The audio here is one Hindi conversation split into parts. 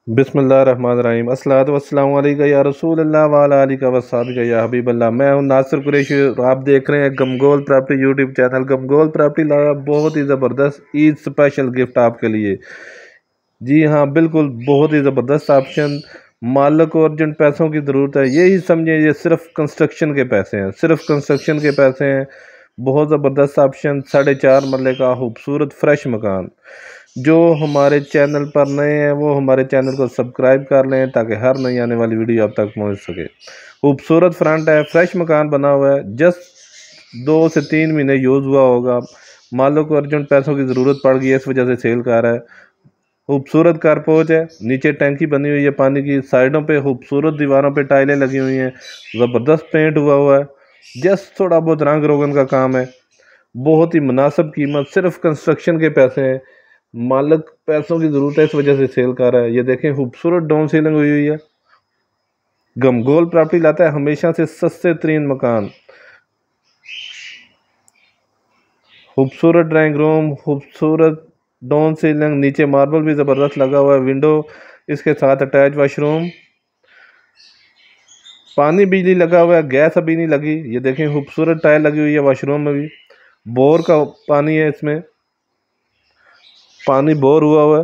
बिस्मिल्लाहिर्रहमानिर्रहीम अस्सलातु वस्सलामु अलैका या रसूलल्लाह व अला आलिका व अस्हाबिका या हबीबल्लाह। मैं हूं नासिर कुरैशी और आप देख रहे हैं गमगोल प्रॉपर्टी यूट्यूब चैनल। गमगोल प्रॉपर्टी लाया बहुत ही ज़बरदस्त ईद स्पेशल गिफ्ट आपके लिए। जी हाँ, बिल्कुल बहुत ही ज़बरदस्त ऑप्शन। मालिक को अर्जेंट पैसों की ज़रूरत है, यही समझे, ये सिर्फ कंस्ट्रक्शन के पैसे हैं, सिर्फ कंस्ट्रक्शन के पैसे हैं। बहुत ज़बरदस्त ऑप्शन, 4.5 मरले का खूबसूरत फ्रेश मकान। जो हमारे चैनल पर नए हैं वो हमारे चैनल को सब्सक्राइब कर लें ताकि हर नई आने वाली वीडियो आप तक पहुंच सके। खूबसूरत फ्रंट है, फ्रेश मकान बना हुआ है, जस्ट 2 से 3 महीने यूज़ हुआ होगा। मालिक को अर्जेंट पैसों की ज़रूरत पड़ गई है, इस वजह से सेल कर रहा है। खूबसूरत कारपोच है, नीचे टैंकी बनी हुई है पानी की, साइडों पे खूबसूरत दीवारों पे टाइलें लगी हुई हैं, ज़बरदस्त पेंट हुआ है। जस्ट थोड़ा बहुत रंग रोगन का काम है। बहुत ही मुनासिब कीमत, सिर्फ कंस्ट्रक्शन के पैसे हैं। मालिक पैसों की ज़रूरत है, इस वजह से सेल कर रहा है। ये देखें, खूबसूरत डाउन सीलिंग हुई हुई है। गमगोल प्रॉपर्टी लाता है हमेशा से सस्ते तरीन मकान। खूबसूरत ड्राइंग रूम, खूबसूरत डाउन सीलिंग, नीचे मार्बल भी ज़बरदस्त लगा हुआ है। विंडो इसके साथ अटैच वाशरूम, पानी बिजली लगा हुआ है, गैस अभी नहीं लगी। ये देखें, खूबसूरत टाइल लगी हुई है वाशरूम में भी। बोर का पानी है, इसमें पानी बोर हुआ है।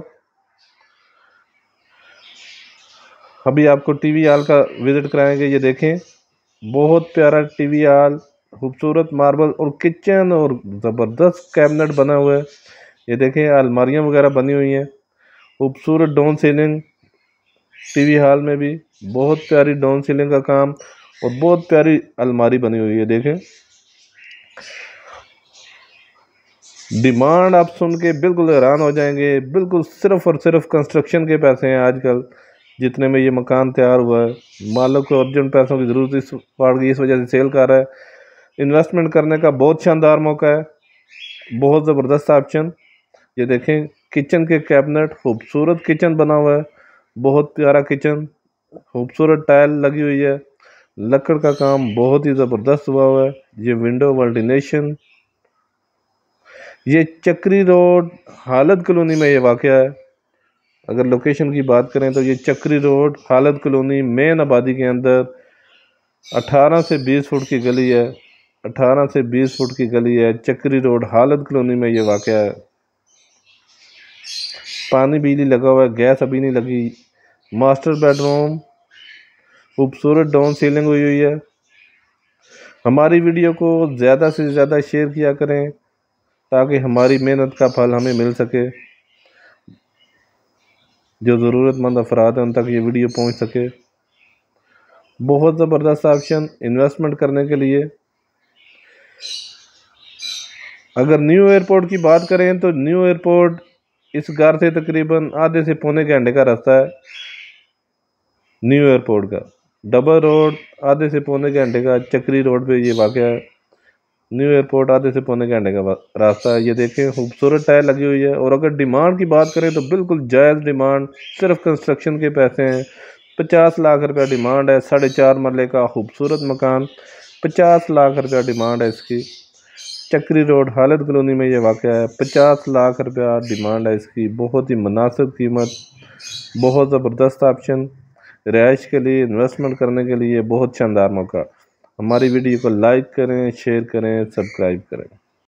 अभी आपको टीवी हॉल का विज़िट कराएंगे। ये देखें, बहुत प्यारा टीवी हॉल, खूबसूरत मार्बल और किचन और ज़बरदस्त कैबिनेट बना हुआ है। ये देखें, अलमारियाँ वगैरह बनी हुई हैं। खूबसूरत डाउन सीलिंग टीवी हॉल में भी, बहुत प्यारी डाउन सीलिंग का काम और बहुत प्यारी अलमारी बनी हुई है। देखें, डिमांड आप सुन के बिल्कुल हैरान हो जाएंगे। बिल्कुल सिर्फ और सिर्फ कंस्ट्रक्शन के पैसे हैं आजकल जितने में ये मकान तैयार हुआ है। मालिक को अर्जेंट पैसों की ज़रूरत इस पड़ गई, इस वजह से सेल कर रहा है। इन्वेस्टमेंट करने का बहुत शानदार मौका है, बहुत ज़बरदस्त ऑप्शन। ये देखें, किचन के कैबिनेट, खूबसूरत किचन बना हुआ है, बहुत प्यारा किचन, खूबसूरत टाइल लगी हुई है, लकड़ का काम बहुत ही ज़बरदस्त हुआ है। ये विंडो वर्टिनेशन। ये चक्री रोड हालत कॉलोनी में ये वाक़या है। अगर लोकेशन की बात करें तो ये चक्री रोड हालत कॉलोनी मेन आबादी के अंदर 18 से 20 फुट की गली है। 18 से 20 फुट की गली है, चक्री रोड हालत कॉलोनी में ये वाक़या है। पानी बिजली लगा हुआ है, गैस अभी नहीं लगी। मास्टर बेडरूम, खूबसूरत डाउन सीलिंग हुई हुई है। हमारी वीडियो को ज़्यादा से ज़्यादा शेयर किया करें ताकि हमारी मेहनत का फल हमें मिल सके। जो ज़रूरतमंद अफराद हैं उन तक ये वीडियो पहुंच सके। बहुत ज़बरदस्त ऑप्शन इन्वेस्टमेंट करने के लिए। अगर न्यू एयरपोर्ट की बात करें तो न्यू एयरपोर्ट इस घर से तकरीबन आधे से पौने घंटे का रास्ता है। न्यू एयरपोर्ट का डबल रोड आधे से पौने घंटे का, चक्री रोड पे ये वाक़या है। न्यू एयरपोर्ट आधे से पौने घंटे का रास्ता है। ये देखें, खूबसूरत टाइल लगी हुई है। और अगर डिमांड की बात करें तो बिल्कुल जायज़ डिमांड, सिर्फ कंस्ट्रक्शन के पैसे हैं। 50 लाख रुपया डिमांड है। 4.5 मरले का खूबसूरत मकान, 50 लाख रुपया डिमांड है इसकी। चक्री रोड हालत कॉलोनी में ये वाक़या है। 50 लाख रुपया डिमांड है इसकी। बहुत ही मुनासिब कीमत, बहुत ज़बरदस्त ऑप्शन। रिहाइश के लिए, इन्वेस्टमेंट करने के लिए बहुत शानदार मौका। हमारी वीडियो को लाइक करें, शेयर करें, सब्सक्राइब करें।